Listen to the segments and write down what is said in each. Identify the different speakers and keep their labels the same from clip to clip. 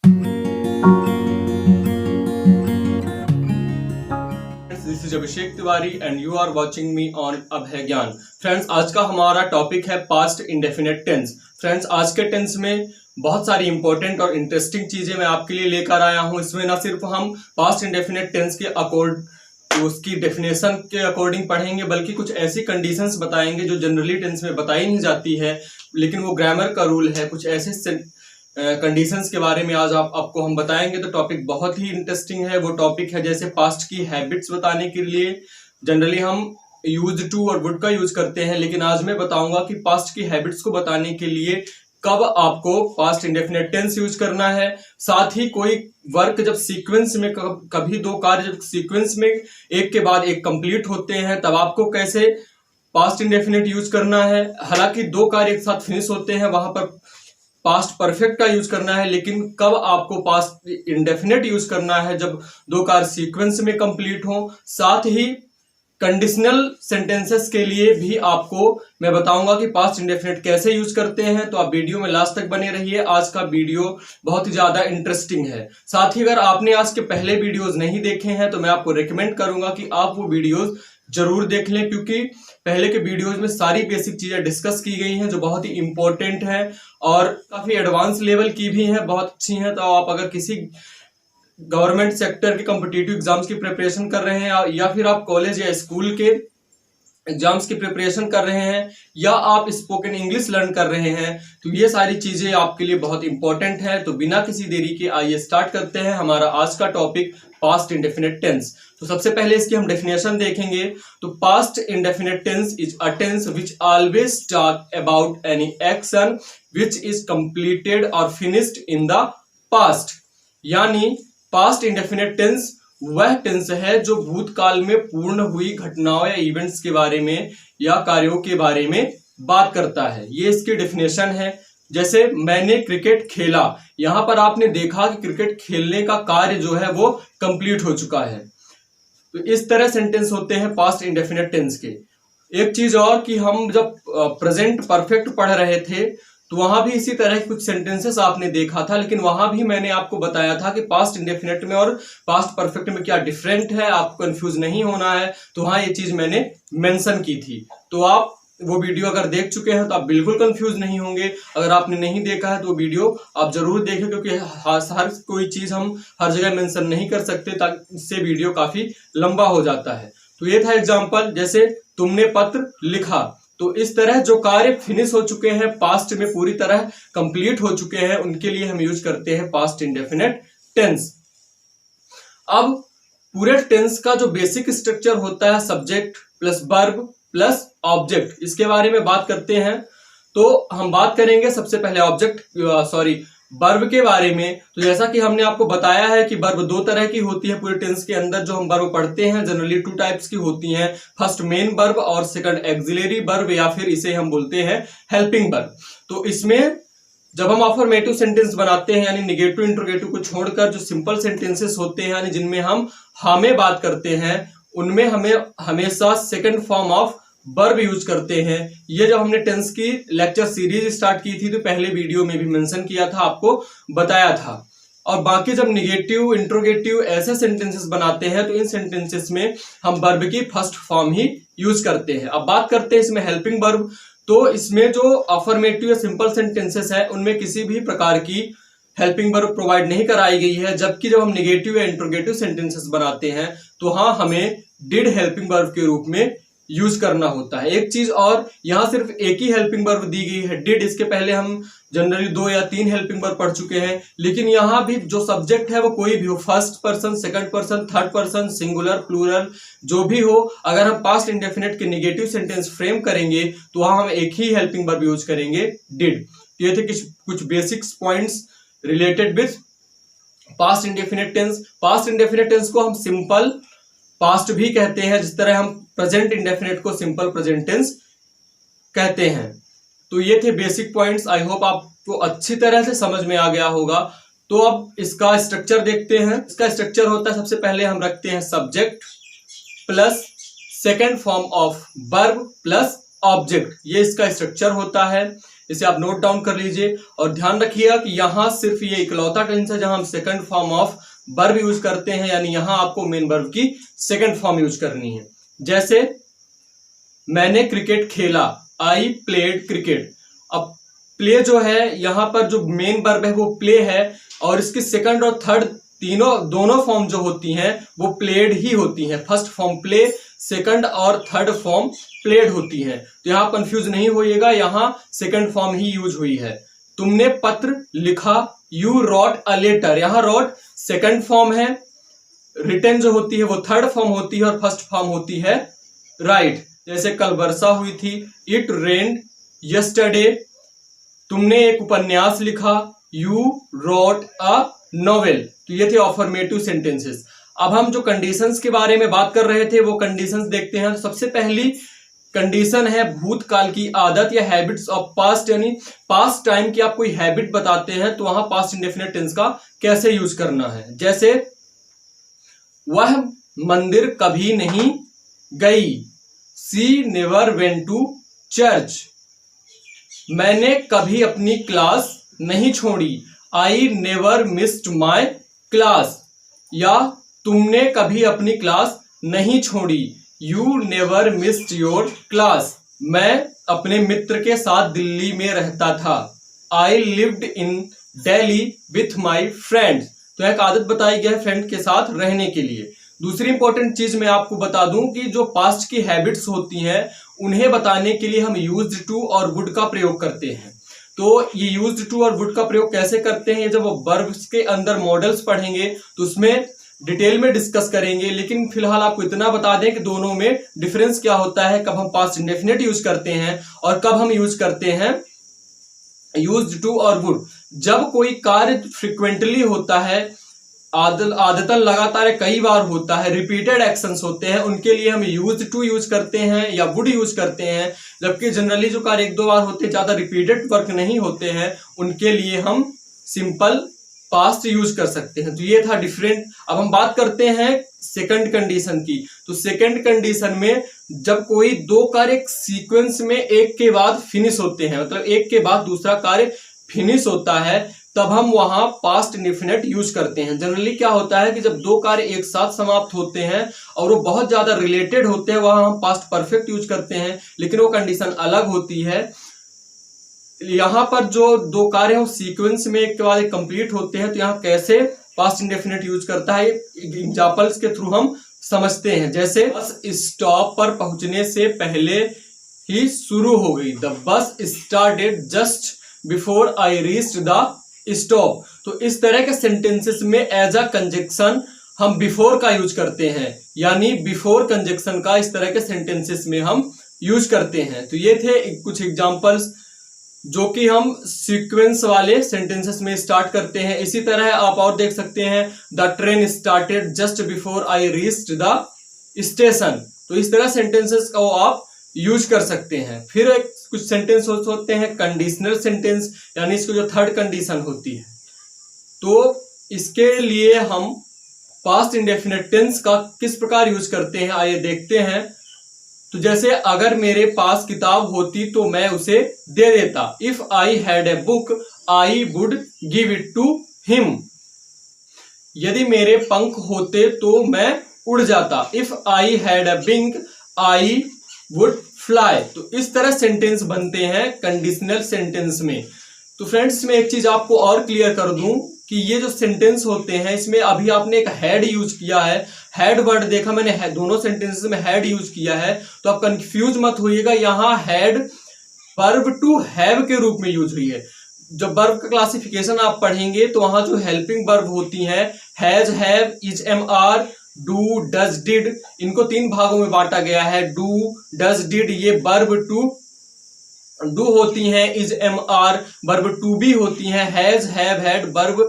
Speaker 1: This is Abhishek Tiwari and you are watching me on Abhay Gyan. Friends, आज का हमारा टॉपिक है पास्ट इंडेफिनिट टेंस। फ्रेंड्स, आज के टेंस में बहुत सारी इंपॉर्टेंट और इंटरेस्टिंग चीजें मैं आपके लिए लेकर आया हूं। इसमें ना सिर्फ हम पास्ट इंडेफिनिट टेंस के उसकी डेफिनेशन के अकॉर्डिंग पढ़ेंगे, बल्कि कुछ ऐसी कंडीशंस बताएंगे जो जनरली टेंस में बताई नहीं जाती है, लेकिन वो ग्रामर का रूल है। कुछ ऐसे कंडीशंस के बारे में आज आपको हम बताएंगे। तो टॉपिक बहुत ही इंटरेस्टिंग है। वो टॉपिक है जैसे पास्ट की हैबिट्स बताने के लिए जनरली हम यूज टू और वुड का यूज करते हैं, लेकिन आज मैं बताऊंगा कि पास्ट की हैबिट्स को बताने के लिए कब आपको पास्ट इंडेफिनिट टेंस यूज करना है। साथ ही कोई वर्क जब सीक्वेंस में कभी दो कार्य जब सीक्वेंस में एक के बाद एक कंप्लीट होते हैं तब आपको कैसे पास्ट इंडेफिनिट यूज करना है। हालांकि दो कार्य एक साथ फिनिश होते हैं वहां पर पास्ट परफेक्ट का यूज करना है, लेकिन कब आपको पास्ट इंडेफिनिट यूज करना है जब दो कार्य सीक्वेंस में कंप्लीट हो। साथ ही कंडीशनल सेंटेंसेस के लिए भी आपको मैं बताऊंगा कि पास्ट इंडेफिनिट कैसे यूज करते हैं। तो आप वीडियो में लास्ट तक बने रहिए। आज का वीडियो बहुत ही ज्यादा इंटरेस्टिंग है। साथ ही अगर आपने आज के पहले वीडियोस नहीं देखे हैं तो मैं आपको रिकमेंड करूंगा कि आप वो वीडियोस जरूर देख लें, क्योंकि पहले के वीडियोस में सारी बेसिक चीजें डिस्कस की गई हैं जो बहुत ही इंपॉर्टेंट है और काफी एडवांस लेवल की भी हैं, बहुत अच्छी हैं। तो आप अगर किसी गवर्नमेंट सेक्टर के कॉम्पिटिटिव एग्जाम्स की प्रिपरेशन कर रहे हैं या फिर आप कॉलेज या स्कूल के एग्जाम्स की प्रिपरेशन कर रहे हैं या आप स्पोकन इंग्लिश लर्न कर रहे हैं, तो ये सारी चीजें आपके लिए बहुत इंपॉर्टेंट है। तो बिना किसी देरी के आइए स्टार्ट करते हैं हमारा आज का टॉपिक पास्ट इंडेफिनिट टेंस। तो सबसे पहले इसकी हम डेफिनेशन देखेंगे। तो past indefinite tense is a tense which always talk about any action which is completed और फिनिश्ड इन द पास्ट। यानी पास्ट इंडेफिनिट टेंस वह टेंस है जो भूतकाल में पूर्ण हुई घटनाओं या इवेंट्स के बारे में या कार्यों के बारे में बात करता है। ये इसकी डेफिनेशन है। जैसे मैंने क्रिकेट खेला, यहां पर आपने देखा कि क्रिकेट खेलने का कार्य जो है वो कंप्लीट हो चुका है। तो इस तरह सेंटेंस होते हैं पास्ट इंडेफिनिट टेंस के। एक चीज और कि हम जब प्रेजेंट परफेक्ट पढ़ रहे थे तो वहां भी इसी तरह के कुछ सेंटेंसेस आपने देखा था, लेकिन वहां भी मैंने आपको बताया था कि पास्ट इंडेफिनिट में और पास्ट परफेक्ट में क्या डिफरेंट है, आपको कंफ्यूज नहीं होना है। तो हाँ, ये चीज मैंने मेंशन की थी। तो आप वो वीडियो अगर देख चुके हैं तो आप बिल्कुल कंफ्यूज नहीं होंगे। अगर आपने नहीं देखा है तो वो वीडियो आप जरूर देखें, क्योंकि हर कोई चीज हम हर जगह मेंशन नहीं कर सकते, ताकि इससे वीडियो काफी लंबा हो जाता है। तो ये था एग्जांपल, जैसे तुमने पत्र लिखा। तो इस तरह जो कार्य फिनिश हो चुके हैं, पास्ट में पूरी तरह कंप्लीट हो चुके हैं, उनके लिए हम यूज करते हैं पास्ट इंडेफिनिट टेंस। अब पूरे टेंस का जो बेसिक स्ट्रक्चर होता है subject plus verb plus object, इसके बारे में बात करते हैं। तो हम बात करेंगे सबसे पहले वर्ब के बारे में। तो जैसा कि हमने आपको बताया है कि वर्ब दो तरह की होती है पूरे टेंस के अंदर। जो हम वर्ब पढ़ते हैं जनरली टू टाइप्स की होती हैं, फर्स्ट मेन वर्ब और सेकंड एक्सिलरी वर्ब, या फिर इसे हम बोलते हैं हेल्पिंग वर्ब। तो इसमें जब हम अफर्मेटिव सेंटेंस बनाते हैं, यानी निगेटिव इंट्रोगेटिव को छोड़कर जो सिंपल सेंटेंसेस होते हैं, यानी जिनमें हम हमें बात करते हैं, उनमें हमें हमेशा second form of verb use करते हैं। ये जब हमने टेंस की लेक्चर सीरीज स्टार्ट की थी तो पहले वीडियो में भी मेंशन किया था, आपको बताया था। और बाकी जब निगेटिव इंट्रोगेटिव ऐसे सेंटेंसेस बनाते हैं तो इन सेंटेंसेस में हम वर्ब की फर्स्ट फॉर्म ही यूज करते हैं। अब बात करते हैं इसमें हेल्पिंग वर्ब। तो इसमें जो अफर्मेटिव या सिंपल सेंटेंसेस है उनमें किसी भी प्रकार की हेल्पिंग वर्ब प्रोवाइड नहीं कराई गई है, जबकि जब हम निगेटिव या इंट्रोगेटिव सेंटेंसेस बनाते हैं तो हाँ, हमें डिड हेल्पिंग वर्ब के रूप में यूज करना होता है। एक चीज और, यहां सिर्फ एक ही हेल्पिंग वर्ब दी गई है डिड। इसके पहले हम जनरली 2 या 3 हेल्पिंग वर्ब पढ़ चुके हैं, लेकिन यहां भी जो सब्जेक्ट है वो कोई भी हो, first person, second person, third person, singular, plural, जो भी हो, अगर हम पास्ट इंडेफिनिट के निगेटिव सेंटेंस फ्रेम करेंगे तो वहां हम एक ही हेल्पिंग वर्ब यूज करेंगे, डिड। ये थे कुछ basics points related with past indefinite tense. Past indefinite tense को हम सिंपल पास्ट भी कहते हैं, जिस तरह हम प्रेजेंट इंडेफिनिट को सिंपल प्रेजेंट टेंस कहते हैं। तो ये थे बेसिक पॉइंट्स। आई होप आपको अच्छी तरह से समझ में आ गया होगा। तो अब इसका स्ट्रक्चर देखते हैं। इसका स्ट्रक्चर होता है, सबसे पहले हम रखते हैं subject plus second form of verb plus object. ये इसका स्ट्रक्चर होता है। इसे आप नोट डाउन कर लीजिए और ध्यान रखिएगा कि यहाँ सिर्फ ये इकलौता टेंस है जहां हम second form of verb use करते हैं, यानी यहां आपको मेन वर्ब की सेकंड फॉर्म यूज करनी है। जैसे मैंने क्रिकेट खेला, आई प्लेड क्रिकेट। अब प्ले जो है यहाँ पर जो मेन वर्ब है वो प्ले है और इसकी सेकंड और थर्ड दोनों फॉर्म जो होती हैं वो प्लेड ही होती हैं। फर्स्ट फॉर्म प्ले, सेकंड और थर्ड फॉर्म प्लेड होती हैं। तो यहाँ कंफ्यूज नहीं होइएगा, यहाँ सेकंड फॉर्म ही यूज हुई है। तुमने पत्र लिखा, यू रॉट अ लेटर। यहाँ रॉट सेकंड फॉर्म है, रिटन जो होती है वो थर्ड फॉर्म होती है और फर्स्ट फॉर्म होती है राइट। जैसे कल वर्षा हुई थी, इट रेन्ड यस्टरडे। तुमने एक उपन्यास लिखा, यू रॉट अ नॉवेल। तो ये थे अफर्मेटिव सेंटेंसेस। अब हम जो कंडीशंस के बारे में बात कर रहे थे वो कंडीशंस देखते हैं। सबसे पहली कंडीशन है भूतकाल की आदत या हैबिट्स ऑफ पास्ट, यानी पास्ट टाइम की आप कोई हैबिट बताते हैं तो वहां पास्ट इंडेफिनिट टेंस का कैसे यूज करना है। जैसे वह मंदिर कभी नहीं गई, सी नेवर वेंट टू चर्च। मैंने कभी अपनी क्लास नहीं छोड़ी, I never missed my class. या तुमने कभी अपनी क्लास नहीं छोड़ी, you never missed your class. मैं अपने मित्र के साथ दिल्ली में रहता था, I lived in Delhi with my friends. तो एक आदत बताई गई है फ्रेंड के साथ रहने के लिए। दूसरी इंपॉर्टेंट चीज मैं आपको बता दूं कि जो पास्ट की हैबिट्स होती हैं उन्हें बताने के लिए हम यूज्ड टू और वुड का प्रयोग करते हैं। तो ये यूज्ड टू और वुड का प्रयोग कैसे करते हैं, जब वर्ब्स के अंदर मॉडल्स पढ़ेंगे तो उसमें डिटेल में डिस्कस करेंगे। लेकिन फिलहाल आपको इतना बता दें कि दोनों में डिफरेंस क्या होता है, कब हम पास्ट इंडेफिनिट यूज करते हैं और कब हम यूज करते हैं यूज्ड टू और वुड। जब कोई कार्य फ्रिक्वेंटली होता है, आदतन लगातार कई बार होता है, रिपीटेड एक्शंस होते हैं, उनके लिए हम यूज टू यूज करते हैं या वुड यूज करते हैं। जबकि जनरली जो कार्य एक दो बार होते हैं, ज्यादा रिपीटेड वर्क नहीं होते हैं, उनके लिए हम सिंपल पास्ट यूज कर सकते हैं। तो ये था डिफरेंट। अब हम बात करते हैं सेकंड कंडीशन की। तो सेकंड कंडीशन में जब कोई दो कार्य एक सीक्वेंस में एक के बाद फिनिश होते हैं, मतलब एक के बाद दूसरा कार्य फिनिश होता है, तब हम वहां पास्ट इंडेफिनिट यूज करते हैं। जनरली क्या होता है कि जब दो कार्य एक साथ समाप्त होते हैं और वो बहुत ज्यादा रिलेटेड होते हैं, वहां हम पास्ट परफेक्ट यूज करते हैं, लेकिन वो कंडीशन अलग होती है। यहां पर जो दो कार्य हैं सीक्वेंस में एक के बाद एक कंप्लीट होते हैं, तो यहाँ कैसे पास्ट इंडेफिनिट यूज करता है एग्जांपल्स के थ्रू हम समझते हैं। जैसे बस स्टॉप पर पहुंचने से पहले ही शुरू हो गई, the bus started just before I reached the stop. तो इस तरह के सेंटेंसेस में एज अ कंजक्शन हम बिफोर का यूज करते हैं, यानी बिफोर कंजक्शन का इस तरह के सेंटेंसेस में हम यूज करते हैं। तो ये थे कुछ एग्जांपल्स जो कि हम सीक्वेंस वाले सेंटेंसेस में स्टार्ट करते हैं। इसी तरह आप और देख सकते हैं, the train started just before I reached the station. तो इस तरह सेंटेंसेस को आप यूज कर सकते हैं। फिर कुछ सेंटेंस होते हैं कंडीशनल सेंटेंस, यानी इसको जो थर्ड कंडीशन होती है। तो इसके लिए हम पास्ट इंडेफिनिट टेंस का किस प्रकार यूज करते हैं आइए देखते हैं। तो जैसे अगर मेरे पास किताब होती तो मैं उसे दे देता, if I had a book I would give it to him. यदि मेरे पंख होते तो मैं उड़ जाता, if I had a wing I would fly. तो इस तरह सेंटेंस बनते हैं कंडीशनल सेंटेंस में। तो फ्रेंड्स मैं एक चीज आपको और क्लियर कर दूं कि ये जो सेंटेंस होते हैं इसमें अभी आपने एक हैड यूज किया है, हैड वर्ड देखा मैंने, दोनों सेंटेंसेस में हैड यूज किया है। तो आप कंफ्यूज मत होइएगा, यहाँ हैड वर्ब टू हैव के रूप में यूज हुई है। जब वर्ब का क्लासिफिकेशन आप पढ़ेंगे तो वहां जो हेल्पिंग वर्ब होती हैं, has, have, is, am, are, do, does, did, इनको तीन भागों में बांटा गया है। डू, डज, डिड ये वर्ब टू डू होती हैं, is, am, are verb to be होती हैं, has, have, had verb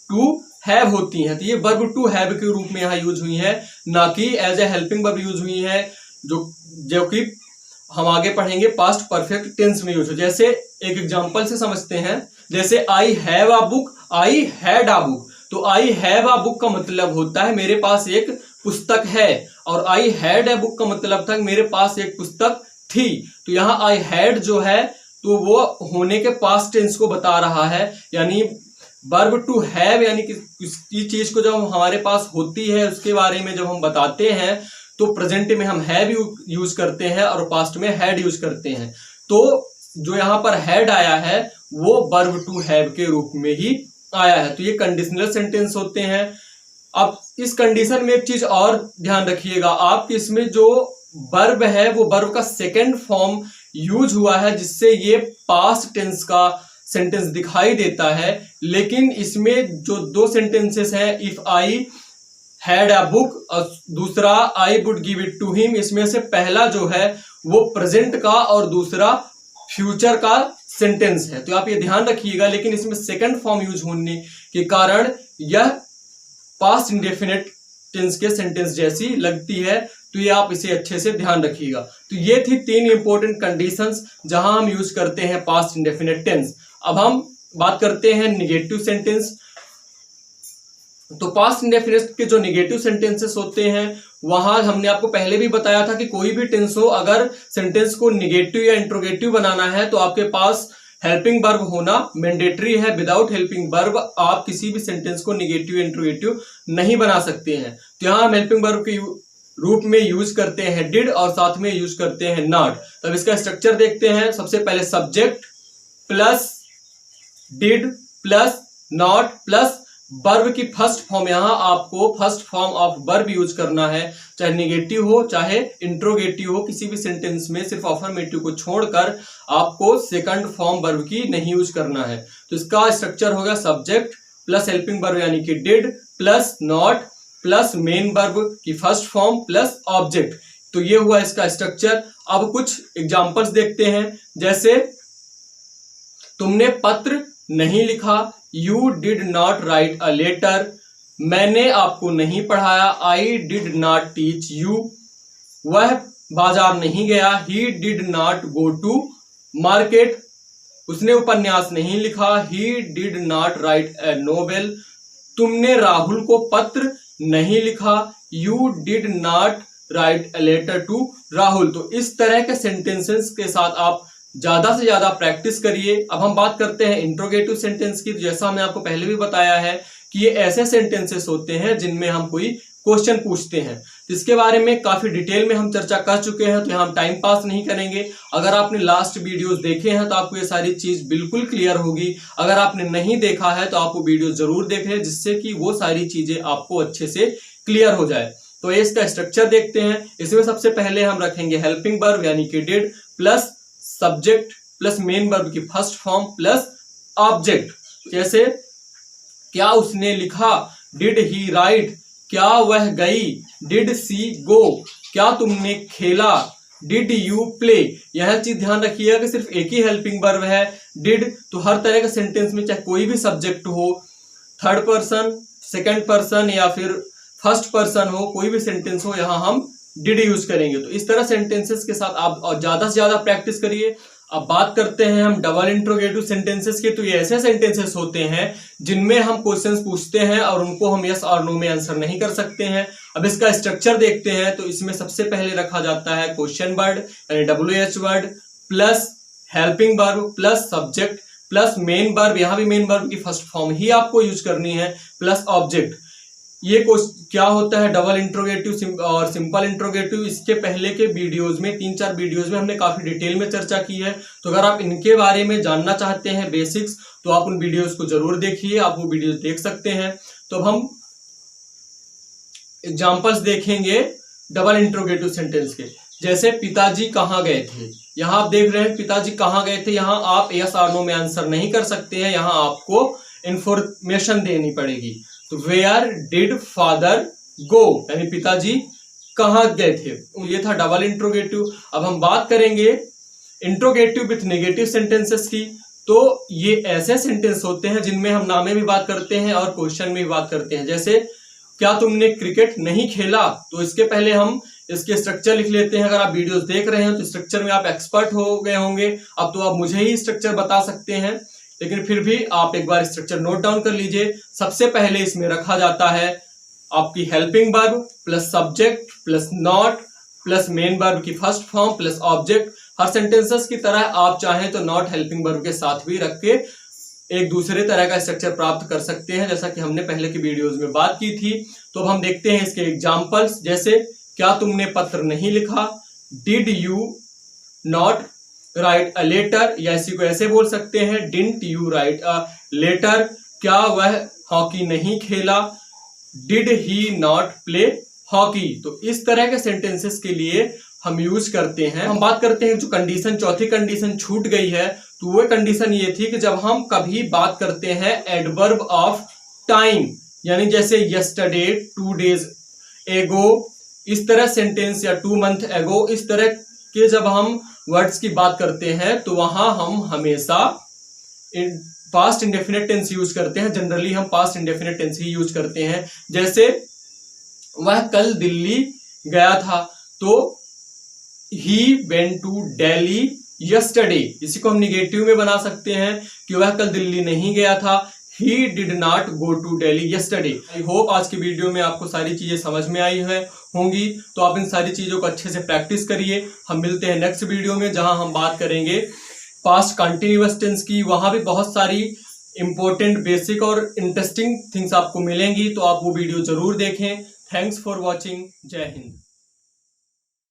Speaker 1: to have होती हैं। तो ये वर्ब टू हैव के रूप में यहाँ यूज हुई है, ना कि as a helping verb use हुई है, जो कि हम आगे पढ़ेंगे पास्ट परफेक्ट टेंस में यूज हो। जैसे एक एग्जांपल से समझते हैं, जैसे I have a book, I had a book. तो आई हैव अ बुक का मतलब होता है मेरे पास एक पुस्तक है, और आई हैड अ बुक का मतलब था मेरे पास एक पुस्तक थी। तो यहाँ आई हैड जो है तो वो होने के पास्ट टेंस को बता रहा है। यानी वर्ब टू हैव यानी किसी चीज को जब हमारे पास होती है उसके बारे में जब हम बताते हैं तो प्रेजेंट में हम हैव यूज करते हैं और पास्ट में हैड यूज करते हैं। तो जो यहाँ पर हैड आया है वो वर्ब टू हैव के रूप में ही आया है। तो ये कंडीशनल सेंटेंस होते हैं। अब इस कंडीशन में एक चीज और ध्यान रखिएगा आप, इसमें जो वर्ब है वो वर्ब का सेकंड फॉर्म यूज हुआ है जिससे ये पास्ट टेंस का सेंटेंस दिखाई देता है। लेकिन इसमें जो दो सेंटेंसेस हैं, if I had a book और दूसरा I would give it to him, इसमें से पहला जो है वो प्रेजेंट का और दूसरा फ्यूचर का सेंटेंस है। तो आप ये ध्यान रखिएगा। लेकिन इसमें सेकंड फॉर्म यूज होने के कारण यह पास्ट इंडेफिनिट टेंस के सेंटेंस जैसी लगती है। तो ये आप इसे अच्छे से ध्यान रखिएगा। तो ये थी 3 इंपॉर्टेंट कंडीशंस जहां हम यूज करते हैं पास्ट इंडेफिनिट टेंस। अब हम बात करते हैं निगेटिव सेंटेंस। तो पास्ट इंडेफिनिट के जो निगेटिव सेंटेंसेस होते हैं वहां हमने आपको पहले भी बताया था कि कोई भी टेंस हो, अगर सेंटेंस को निगेटिव या इंट्रोगेटिव बनाना है तो आपके पास हेल्पिंग वर्ब होना मैंडेटरी है। विदाउट हेल्पिंग वर्ब आप किसी भी सेंटेंस को निगेटिव इंट्रोगेटिव नहीं बना सकते हैं। तो यहाँ हम हेल्पिंग वर्ब के रूप में यूज करते हैं डिड और साथ में यूज करते हैं नॉट। तब इसका स्ट्रक्चर देखते हैं। सबसे पहले subject plus did plus not plus verb की फर्स्ट फॉर्म। यहां आपको first form of verb use करना है, चाहे निगेटिव हो चाहे इंट्रोगेटिव हो। किसी भी सेंटेंस में सिर्फ अफर्मेटिव को छोड़कर आपको सेकंड फॉर्म वर्ब की नहीं यूज करना है। तो इसका स्ट्रक्चर होगा सब्जेक्ट प्लस हेल्पिंग वर्ब यानी कि did plus not plus main verb की फर्स्ट फॉर्म प्लस ऑब्जेक्ट। तो ये हुआ इसका स्ट्रक्चर। अब कुछ एग्जांपल्स देखते हैं। जैसे तुमने पत्र नहीं लिखा, you did not write a letter. मैंने आपको नहीं पढ़ाया, I did not teach you. वह बाजार नहीं गया, he did not go to market. उसने उपन्यास नहीं लिखा, he did not write a novel. तुमने राहुल को पत्र नहीं लिखा, you did not write a letter to Rahul. तो इस तरह के सेंटेंसेस के साथ आप ज्यादा से ज्यादा प्रैक्टिस करिए। अब हम बात करते हैं इंट्रोगेटिव सेंटेंस की। जैसा हमने आपको पहले भी बताया है कि ये ऐसे सेंटेंसेस होते हैं जिनमें हम कोई क्वेश्चन पूछते हैं। तो इसके बारे में काफी डिटेल में हम चर्चा कर चुके हैं, तो यहाँ हम टाइम पास नहीं करेंगे। अगर आपने लास्ट वीडियोस देखे हैं तो आपको ये सारी चीज बिल्कुल क्लियर होगी। अगर आपने नहीं देखा है तो आप वो वीडियो जरूर देखें जिससे कि वो सारी चीजें आपको अच्छे से क्लियर हो जाए। तो इसका स्ट्रक्चर देखते हैं। इसमें सबसे पहले हम रखेंगे हेल्पिंग वर्ब यानी कि did plus subject plus main verb की फर्स्ट फॉर्म प्लस ऑब्जेक्ट। जैसे क्या उसने लिखा, डिड ही राइट। क्या वह गई, डिड सी गो। क्या तुमने खेला, डिड यू प्ले। यह चीज ध्यान रखिएगा कि सिर्फ एक ही हेल्पिंग वर्ब है डिड। तो हर तरह के सेंटेंस में चाहे कोई भी सब्जेक्ट हो, थर्ड पर्सन, सेकंड पर्सन या फिर फर्स्ट पर्सन हो, कोई भी सेंटेंस हो, यहां हम डिड यूज करेंगे। तो इस तरह सेंटेंसेस के साथ आप और ज्यादा से ज्यादा प्रैक्टिस करिए। अब बात करते हैं हम डबल इंट्रोगेटिव सेंटेंसेस की। तो ये ऐसे सेंटेंसेस होते हैं जिनमें हम क्वेश्चंस पूछते हैं और उनको हम यस और नो में आंसर नहीं कर सकते हैं। अब इसका स्ट्रक्चर देखते हैं। तो इसमें सबसे पहले रखा जाता है क्वेश्चन वर्ड यानी WH word plus helping verb plus subject plus main verb. यहां भी मेन वर्ब की फर्स्ट फॉर्म ही आपको यूज करनी है प्लस ऑब्जेक्ट। ये क्या होता है डबल इंट्रोगेटिव और सिंपल इंट्रोगेटिव, इसके पहले के वीडियोस में 3-4 वीडियोस में हमने काफी डिटेल में चर्चा की है। तो अगर आप इनके बारे में जानना चाहते हैं बेसिक्स तो आप उन वीडियोस को जरूर देखिए, आप वो वीडियोस देख सकते हैं। तो अब हम एग्जांपल्स देखेंगे डबल इंट्रोगेटिव सेंटेंस के। जैसे पिताजी कहाँ गए थे। यहाँ आप देख रहे हैं पिताजी कहाँ गए थे। यहाँ आप यस और नो में आंसर नहीं कर सकते हैं, यहाँ आपको इंफॉर्मेशन देनी पड़ेगी। तो वेयर डिड फादर गो यानी पिताजी कहाँ गए थे। ये था डबल इंट्रोगेटिव। अब हम बात करेंगे इंट्रोगेटिव विथ नेगेटिव सेंटेंसेस की। तो ये ऐसे सेंटेंस होते हैं जिनमें हम नाम में भी बात करते हैं और क्वेश्चन में भी बात करते हैं। जैसे क्या तुमने क्रिकेट नहीं खेला। तो इसके पहले हम इसके स्ट्रक्चर लिख लेते हैं। अगर आप वीडियोस देख रहे हैं तो स्ट्रक्चर में आप एक्सपर्ट हो गए होंगे। अब तो आप मुझे ही स्ट्रक्चर बता सकते हैं, लेकिन फिर भी आप एक बार स्ट्रक्चर नोट डाउन कर लीजिए। सबसे पहले इसमें रखा जाता है आपकी helping verb plus subject plus not plus main verb की फर्स्ट फॉर्म प्लस ऑब्जेक्ट। हर सेंटेंसेस की तरह आप चाहें तो नॉट हेल्पिंग वर्ब के साथ भी रख के एक दूसरे तरह का स्ट्रक्चर प्राप्त कर सकते हैं, जैसा कि हमने पहले की वीडियोस में बात की थी। तो अब हम देखते हैं इसके एग्जांपल्स, जैसे क्या तुमने पत्र नहीं लिखा, did you not write a letter, या इसी को ऐसे बोल सकते हैं didn't you write a letter, क्या वह हॉकी नहीं खेला, did he not play hockey. तो इस तरह के सेंटेंसेस के लिए हम यूज करते हैं। हम बात करते हैं जो कंडीशन, चौथी कंडीशन छूट गई है, तो वो कंडीशन ये थी कि जब हम कभी बात करते हैं एडवर्ब ऑफ टाइम, यानी जैसे यस्टरडे, 2 days एगो, इस तरह सेंटेंस, या 2 months एगो, इस तरह के जब हम वर्ड्स की बात करते हैं तो वहां हम हमेशा पास्ट इंडेफिनिट टेंस यूज करते हैं। जनरली हम पास्ट इंडेफिनिट टेंस ही यूज करते हैं। जैसे वह कल दिल्ली गया था, तो he went to Delhi yesterday, इसी को हम निगेटिव में बना सकते हैं कि वह कल दिल्ली नहीं गया था, he did not go to Delhi yesterday. I hope आज की वीडियो में आपको सारी चीजें समझ में आई होंगी, तो आप इन सारी चीजों को अच्छे से प्रैक्टिस करिए। हम मिलते हैं नेक्स्ट वीडियो में, जहां हम बात करेंगे पास्ट कंटिन्यूअस टेंस की। वहां भी बहुत सारी इंपॉर्टेंट, बेसिक और इंटरेस्टिंग थिंग्स आपको मिलेंगी, तो आप वो वीडियो जरूर देखें। Thanks for watching. जय हिंद।